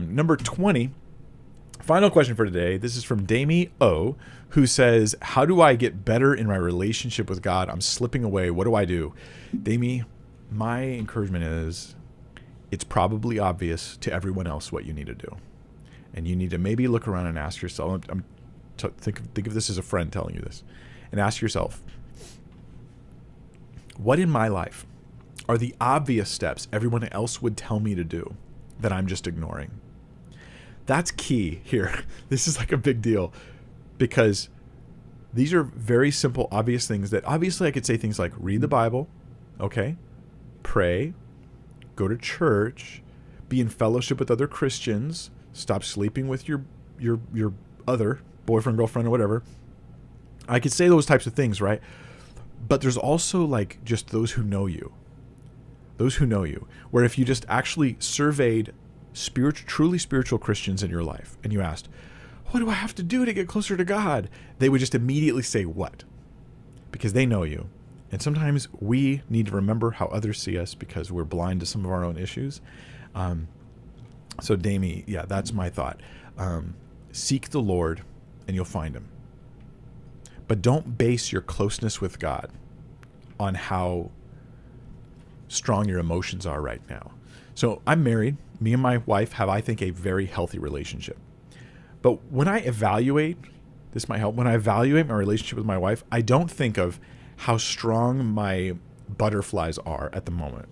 Number 20, final question for today. This is from Damie O, who says, how do I get better in my relationship with God? I'm slipping away. What do I do? Damie, my encouragement is it's probably obvious to everyone else what you need to do. And you need to maybe look around and ask yourself, think of this as a friend telling you this, and ask yourself, what in my life are the obvious steps everyone else would tell me to do that I'm just ignoring? That's key here. This is like a big deal because these are very simple, obvious things that obviously I could say things like read the Bible, okay, pray, go to church, be in fellowship with other Christians, stop sleeping with your other boyfriend, girlfriend, or whatever. I could say those types of things, right? But there's also like just those who know you. Those who know you, where if you just actually surveyed truly spiritual Christians in your life and you asked, what do I have to do to get closer to God? They would just immediately say what? Because they know you. And sometimes we need to remember how others see us because we're blind to some of our own issues. So Damie, yeah, that's my thought. Seek the Lord and you'll find him. But don't base your closeness with God on how strong your emotions are right now. So I'm married. Me and my wife have, I think, a very healthy relationship. But when I evaluate, this might help, when I evaluate my relationship with my wife, I don't think of how strong my butterflies are at the moment.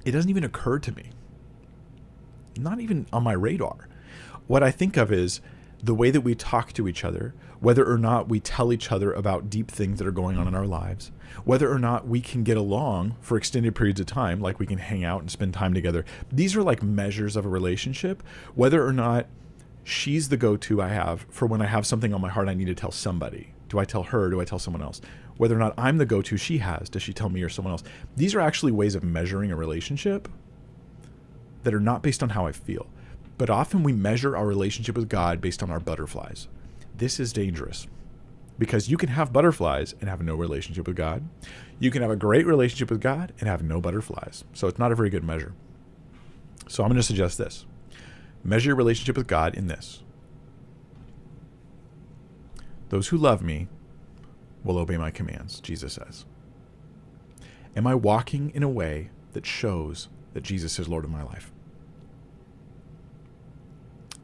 It doesn't even occur to me. Not even on my radar. What I think of is the way that we talk to each other, whether or not we tell each other about deep things that are going on in our lives, whether or not we can get along for extended periods of time, like we can hang out and spend time together. These are like measures of a relationship, whether or not she's the go-to I have for when I have something on my heart I need to tell somebody. Do I tell her? Do I tell someone else? Whether or not I'm the go-to she has, does she tell me or someone else? These are actually ways of measuring a relationship that are not based on how I feel. But often we measure our relationship with God based on our butterflies. This is dangerous because you can have butterflies and have no relationship with God. You can have a great relationship with God and have no butterflies. So it's not a very good measure. So I'm going to suggest this. Measure your relationship with God in this. Those who love me will obey my commands, Jesus says. Am I walking in a way that shows that Jesus is Lord of my life?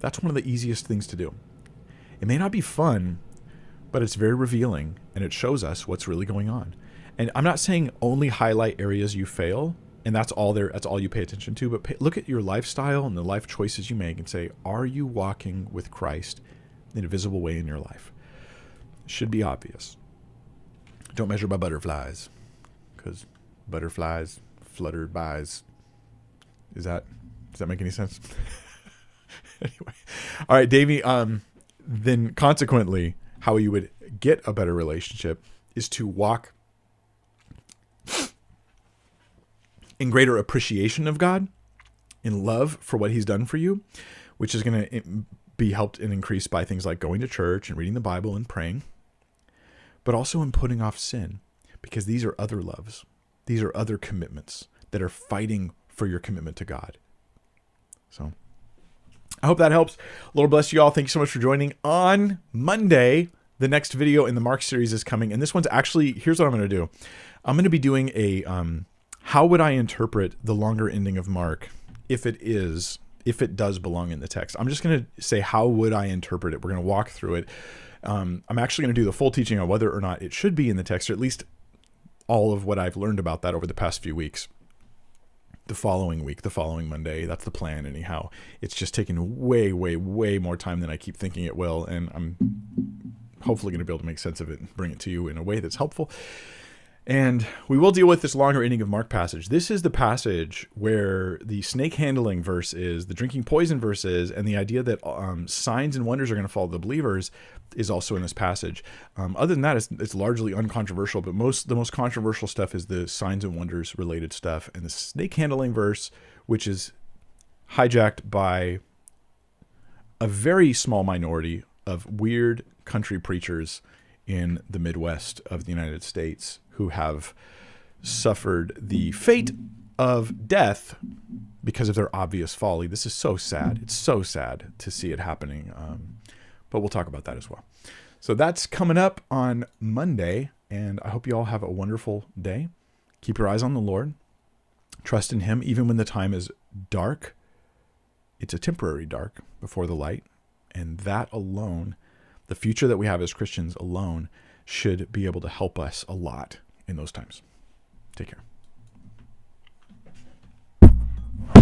That's one of the easiest things to do. It may not be fun, but it's very revealing and it shows us what's really going on. And I'm not saying only highlight areas you fail and that's all you pay attention to, but look at your lifestyle and the life choices you make and say, are you walking with Christ in a visible way in your life? It should be obvious. Don't measure by butterflies because butterflies flutter bys. Does that make any sense? Anyway, all right, Davey. Then consequently, how you would get a better relationship is to walk in greater appreciation of God, in love for what he's done for you, which is going to be helped and increased by things like going to church and reading the Bible and praying, but also in putting off sin, because these are other loves. These are other commitments that are fighting for your commitment to God. So I hope that helps. Lord bless you all. Thank you so much for joining. On Monday, the next video in the Mark series is coming. And this one's actually, here's what I'm going to do. I'm going to be doing a, how would I interpret the longer ending of Mark if it does belong in the text? I'm just going to say, how would I interpret it? We're going to walk through it. I'm actually going to do the full teaching on whether or not it should be in the text, or at least all of what I've learned about that over the past few weeks. The following week, the following Monday, that's the plan anyhow. It's just taking way, way, way more time than I keep thinking it will. And I'm hopefully going to be able to make sense of it and bring it to you in a way that's helpful. And we will deal with this longer ending of Mark passage. This is the passage where the snake handling verse is, the drinking poison verse is, and the idea that signs and wonders are going to follow the believers is also in this passage. Other than that, it's largely uncontroversial, but the most controversial stuff is the signs and wonders related stuff. And the snake handling verse, which is hijacked by a very small minority of weird country preachers in the Midwest of the United States who have suffered the fate of death because of their obvious folly. This is so sad. It's so sad to see it happening. But we'll talk about that as well. So that's coming up on Monday, and I hope you all have a wonderful day. Keep your eyes on the Lord. Trust in him, even when the time is dark. It's a temporary dark before the light. And that alone, the future that we have as Christians alone, should be able to help us a lot in those times. Take care.